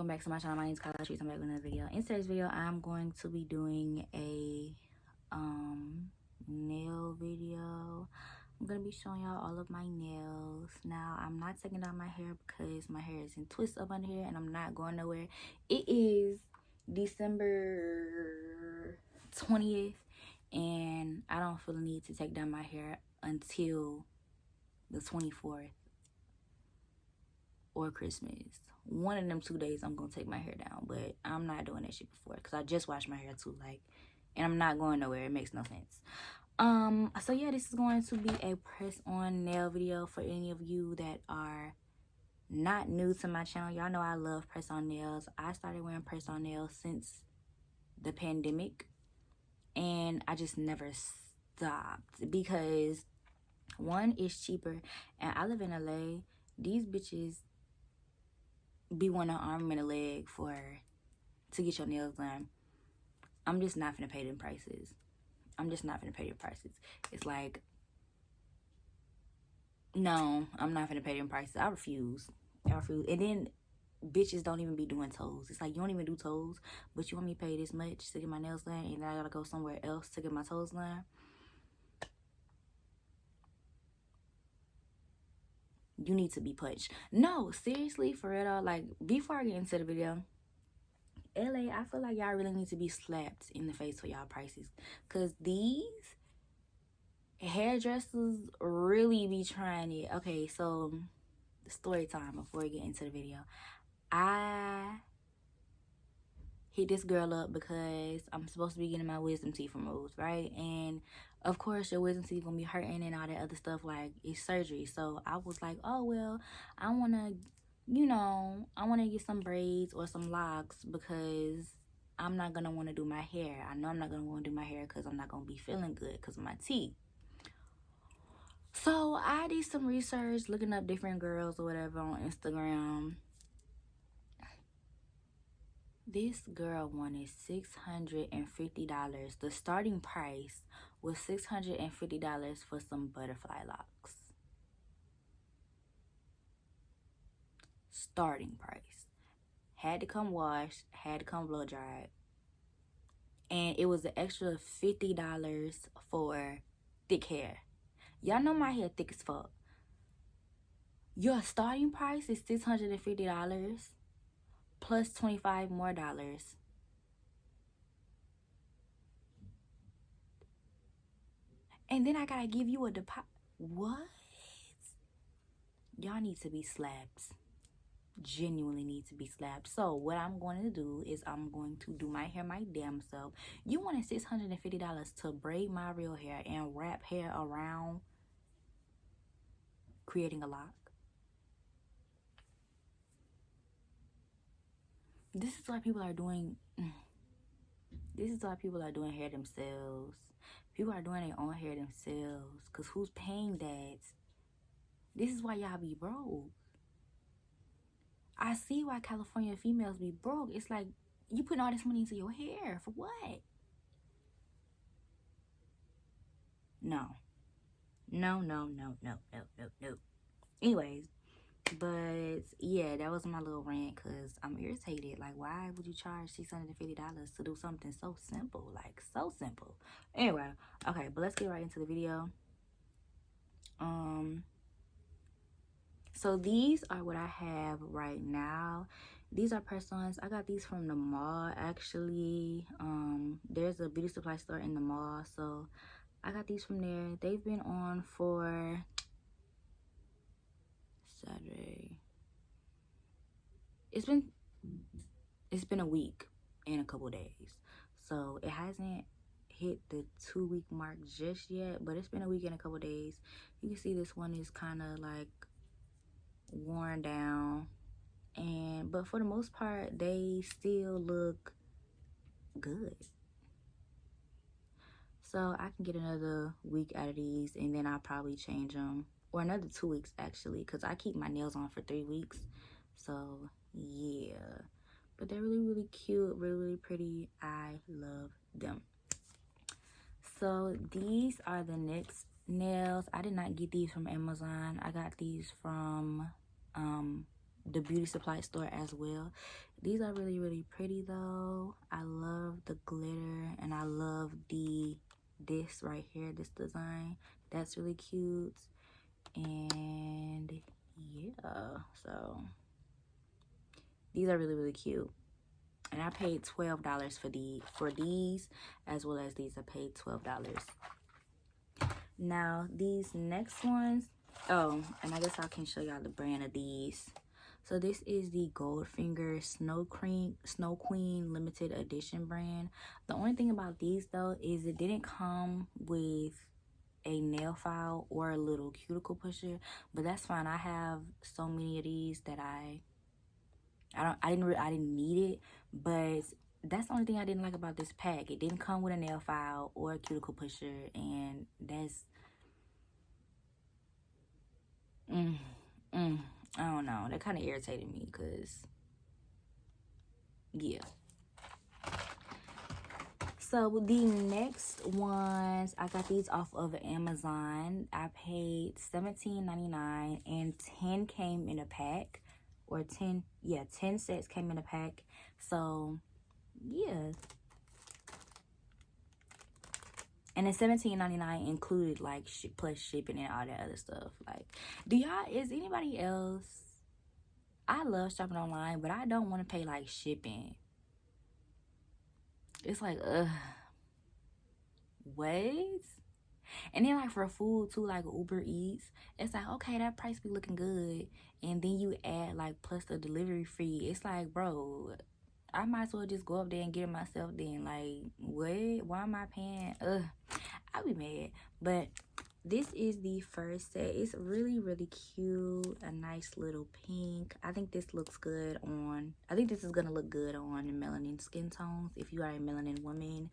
back to my channel. My name is Kyle. I'm back with another video. In today's video, I'm going to be doing a nail video. I'm gonna be showing y'all all of my nails. Now, I'm not taking down my hair because my hair is in twists up under here and I'm not going nowhere. It is December 20th and I don't feel the need to take down my hair until the 24th or Christmas. One of them 2 days I'm gonna take my hair down, but I'm not doing that shit before because I just washed my hair too, and I'm not going nowhere. It makes no sense. So yeah, this is going to be a press on nail video for any of you that are not new to my channel. Y'all know I love press on nails. I started wearing press on nails since the pandemic and I just never stopped because one, is cheaper, and I live in LA. These bitches be wanting an arm and a leg to get your nails done. I'm just not finna pay them prices. It's like, no, I'm not finna pay them prices. I refuse. And then bitches don't even be doing toes. It's like, you don't even do toes, but you want me to pay this much to get my nails done, and then I gotta go somewhere else to get my toes done. You need to be punched. No, seriously, for real though, like, before I get into the video, LA, I feel like y'all really need to be slapped in the face for y'all prices, because these hairdressers really be trying it. Okay, so story time before we get into the video. I hit this girl up because I'm supposed to be getting my wisdom teeth removed, right? And of course your wisdom teeth gonna be hurting and all that other stuff, like it's surgery. So I was like, oh well, I wanna get some braids or some locks because I'm not gonna want to do my hair. I know I'm not gonna want to do my hair because I'm not gonna be feeling good because of my teeth. So I did some research looking up different girls or whatever on Instagram. This girl wanted $650. The starting price was $650 for some butterfly locks. Starting price. Had to come washed, had to come blow dried. And it was an extra $50 for thick hair. Y'all know my hair thick as fuck. Your starting price is $650 plus $25 more. And then I gotta give you a deposit. What? Y'all need to be slapped. Genuinely need to be slapped. So what I'm going to do is I'm going to do my hair my damn self. You wanted $650 to braid my real hair and wrap hair around creating a lock. This is why people are doing hair themselves. People are doing their own hair themselves because who's paying that? This is why y'all be broke. I see why California females be broke. It's like, you putting all this money into your hair for what? No. Anyways, but yeah, that was my little rant because I'm irritated. Like, why would you charge $650 to do something so simple? Like, so simple. Anyway, okay, but let's get right into the video. So these are what I have right now. These are press-ons. I got these from the mall, actually. There's a beauty supply store in the mall, so I got these from there. They've been on for Saturday. It's been a week and a couple days, so it hasn't hit the 2-week mark just yet, but it's been a week and a couple days. You can see this one is kind of like worn down, but for the most part they still look good. So I can get another week out of these and then I'll probably change them, or another 2 weeks actually, because I keep my nails on for 3 weeks. So yeah, but they're really cute, really pretty. I love them. So these are the Nyx Nails. I did not get these from Amazon. I got these from the beauty supply store as well. These are really, really pretty though. I love the glitter, and I love this right here, this design. That's really cute. And yeah, so these are really, really cute. And I paid $12 for these, as well as these. I paid $12. Now these next ones, oh, and I guess I can show y'all the brand of these. So this is the Goldfinger Snow Queen limited edition brand. The only thing about these though is it didn't come with a nail file or a little cuticle pusher, but that's fine. I have so many of these that I didn't need it, but that's the only thing I didn't like about this pack. It didn't come with a nail file or a cuticle pusher, and that's I don't know. That kind of irritated me because, yeah. So the next ones, I got these off of Amazon. I paid $17.99 and 10 came in a pack. Or 10 sets came in a pack. So, yeah. And the $17.99 included like plus shipping and all that other stuff. Like, is anybody else? I love shopping online, but I don't want to pay like shipping. It's like, what? And then like for food too, like Uber Eats, it's like, okay, that price be looking good, and then you add like plus the delivery fee. It's like, bro, I might as well just go up there and get it myself then. Like, what? Why am I paying? I'll be mad. But this is the first set. It's really, really cute. A nice little pink. I think this looks good on, I think this is gonna look good on melanin skin tones if you are a melanin woman.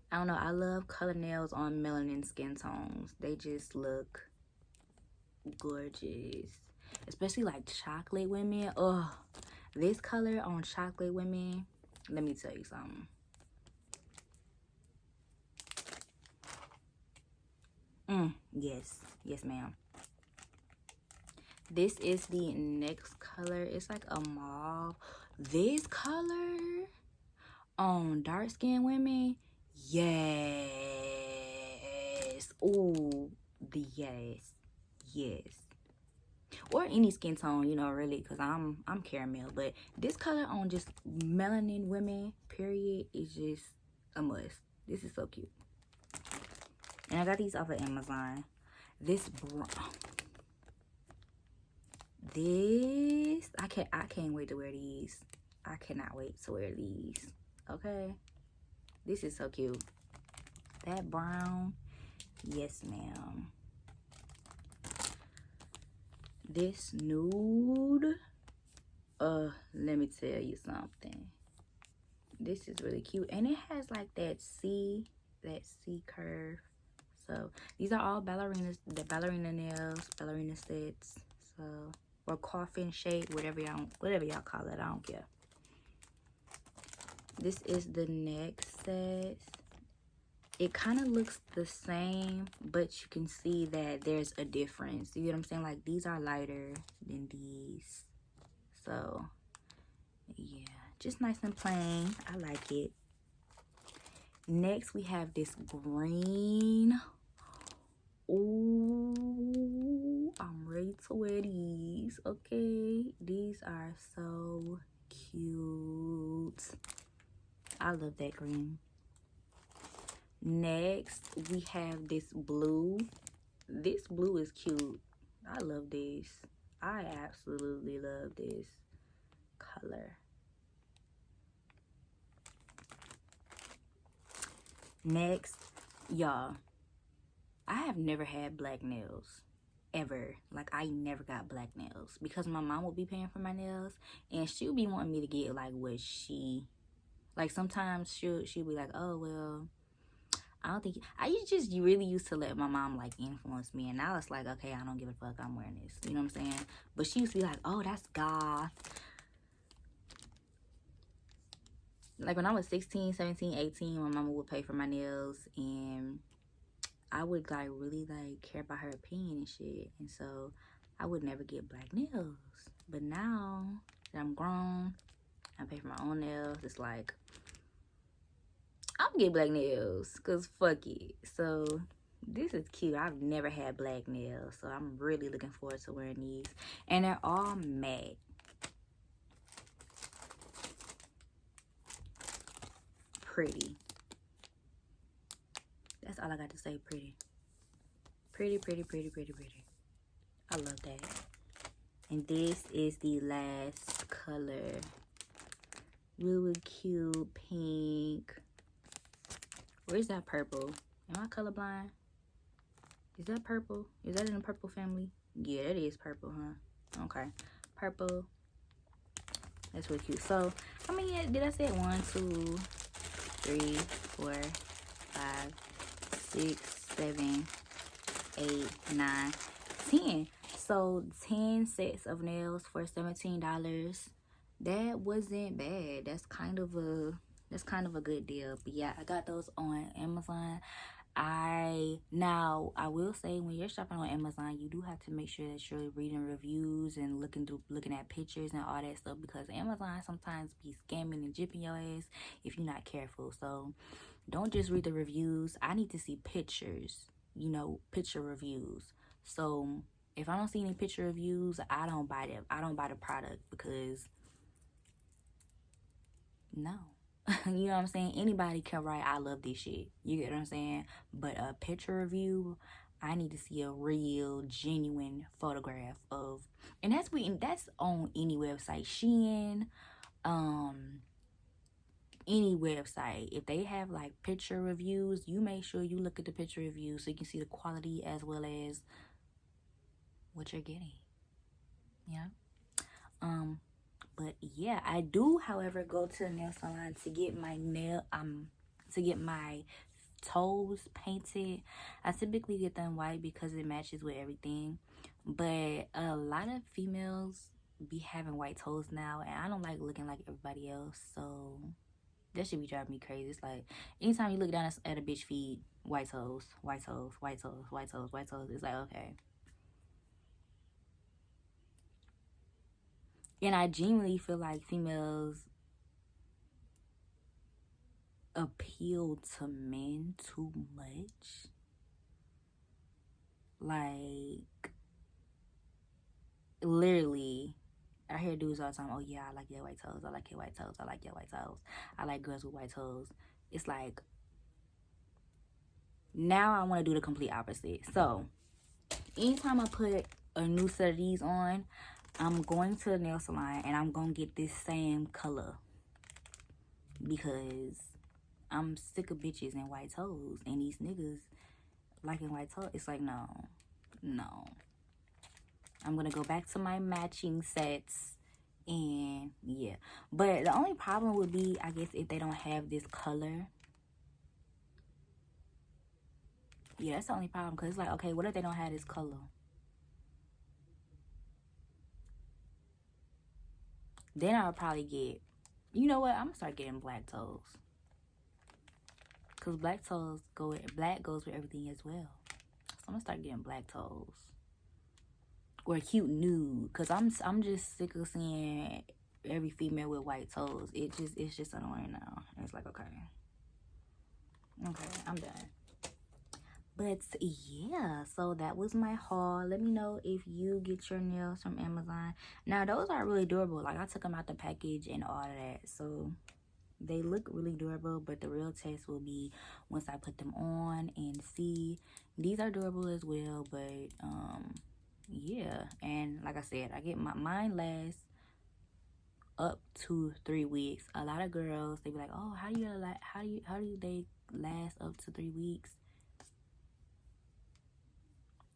I don't know, I love color nails on melanin skin tones. They just look gorgeous, especially like chocolate women. Oh, this color on chocolate women, let me tell you something. Yes ma'am. This is the next color. It's like a mauve. This color on dark skin women, yes. Ooh, yes. Or any skin tone, you know, really, because I'm caramel. But this color on just melanin women, period, is just a must. This is so cute. And I got these off of Amazon. I can't wait to wear these. I cannot wait to wear these. Okay, this is so cute. That brown, yes ma'am. This nude, let me tell you something. This is really cute, and it has like that C curve. So these are all ballerinas, the ballerina nails, ballerina sets. So, or coffin shape, whatever y'all call it, I don't care. This is the next set. It kind of looks the same, but you can see that there's a difference. You get what I'm saying? Like, these are lighter than these. So, yeah, just nice and plain. I like it. Next, we have this green. Ooh, I'm ready to wear these. Okay, these are so cute. I love that green. Next, we have this blue. This blue is cute. I love this. I absolutely love this color. Next, y'all, I have never had black nails. Ever. Like, I never got black nails because my mom would be paying for my nails, and she'll be wanting me to get like what she, like, sometimes she'll be like, oh well, I don't think, you really used to let my mom like influence me, and now it's like, okay, I don't give a fuck, I'm wearing this, you know what I'm saying? But she used to be like, oh, that's goth. Like when I was 16, 17, 18, my mama would pay for my nails, and I would like really like care about her opinion and shit. And so I would never get black nails. But now that I'm grown, I pay for my own nails. It's like, I'm gonna get black nails because fuck it. So this is cute. I've never had black nails, so I'm really looking forward to wearing these. And they're all matte. Pretty. That's all I got to say. Pretty. Pretty, pretty, pretty, pretty, pretty. I love that. And this is the last color. Really cute pink. Where's that purple? Am I colorblind? Is that purple? Is that in the purple family? Yeah, that is purple, huh? Okay. Purple. That's really cute. So, how many did I say? 1, 2, 3, 4, 5, 6, 7, 8, 9, 10. So 10 sets of nails for $17. That wasn't bad. That's kind of a good deal. But yeah, I got those on Amazon. I will say, when you're shopping on Amazon, you do have to make sure that you're reading reviews and looking at pictures and all that stuff, because Amazon sometimes be scamming and jipping your ass if you're not careful. So don't just read the reviews. I need to see pictures, picture reviews. So if I don't see any picture reviews, I don't buy them. I don't buy the product, because no. You know what I'm saying? Anybody can write, I love this shit. You get what I'm saying? But a picture review, I need to see a real, genuine photograph of, and that's on any website. Shein, any website. If they have like picture reviews, you make sure you look at the picture reviews so you can see the quality as well as what you're getting. Yeah. But yeah, I do, however, go to the nail salon to get my toes painted. I typically get them white because it matches with everything. But a lot of females be having white toes now, and I don't like looking like everybody else. So that should be driving me crazy. It's like anytime you look down at a bitch feet, white toes, white toes, white toes, white toes, white toes. It's like, okay. And I genuinely feel like females appeal to men too much. Like, literally, I hear dudes all the time, oh yeah, I like your white toes, I like your white toes, I like your white toes, I like girls with white toes. It's like, now I want to do the complete opposite. So anytime I put a new set of these on, I'm going to the nail salon and I'm going to get this same color, because I'm sick of bitches and white toes, and these niggas liking white toes. It's like, no. I'm going to go back to my matching sets, and yeah. But the only problem would be, I guess, if they don't have this color. Yeah, that's the only problem, because it's like, okay, what if they don't have this color? Then I'll probably get, you know what? I'm going to start getting black toes. Because black goes with everything as well. So I'm going to start getting black toes. Or a cute nude. Because I'm just sick of seeing every female with white toes. It's just annoying now. It's like, okay, I'm done. But yeah, so that was my haul. Let me know if you get your nails from Amazon. Now, those are really durable. Like, I took them out the package and all of that. So they look really durable, but the real test will be once I put them on and see. These are durable as well, but yeah. And like I said, I get mine lasts up to 3 weeks. A lot of girls, they be like, oh, how do they last up to 3 weeks?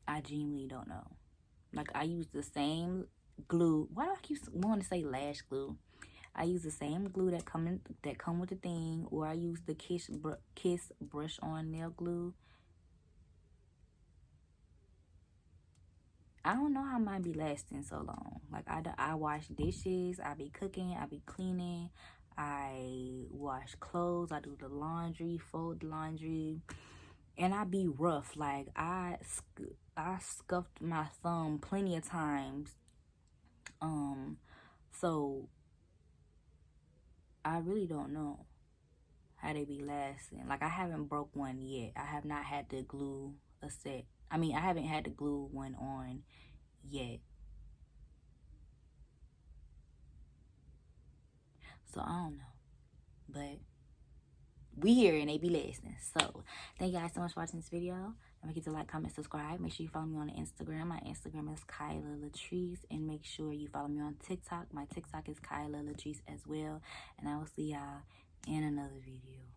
I genuinely don't know. Like, I use the same glue. Why do I keep wanting to say lash glue? I use the same glue that come with the thing, or I use the Kiss brush on nail glue. I don't know how mine be lasting so long. Like, I wash dishes, I be cooking, I be cleaning, I wash clothes, I do the laundry, fold laundry. And I be rough. Like, I scuffed my thumb plenty of times. So I really don't know how they be lasting. Like, I haven't broke one yet. I have not had to glue a set. I mean, I haven't had to glue one on yet. So I don't know. But we here and they be lasting. So thank you guys so much for watching this video. Don't forget to like, comment, subscribe. Make sure you follow me on Instagram. My Instagram is Kyla Latrice. And make sure you follow me on TikTok. My TikTok is Kyla Latrice as well. And I will see y'all in another video.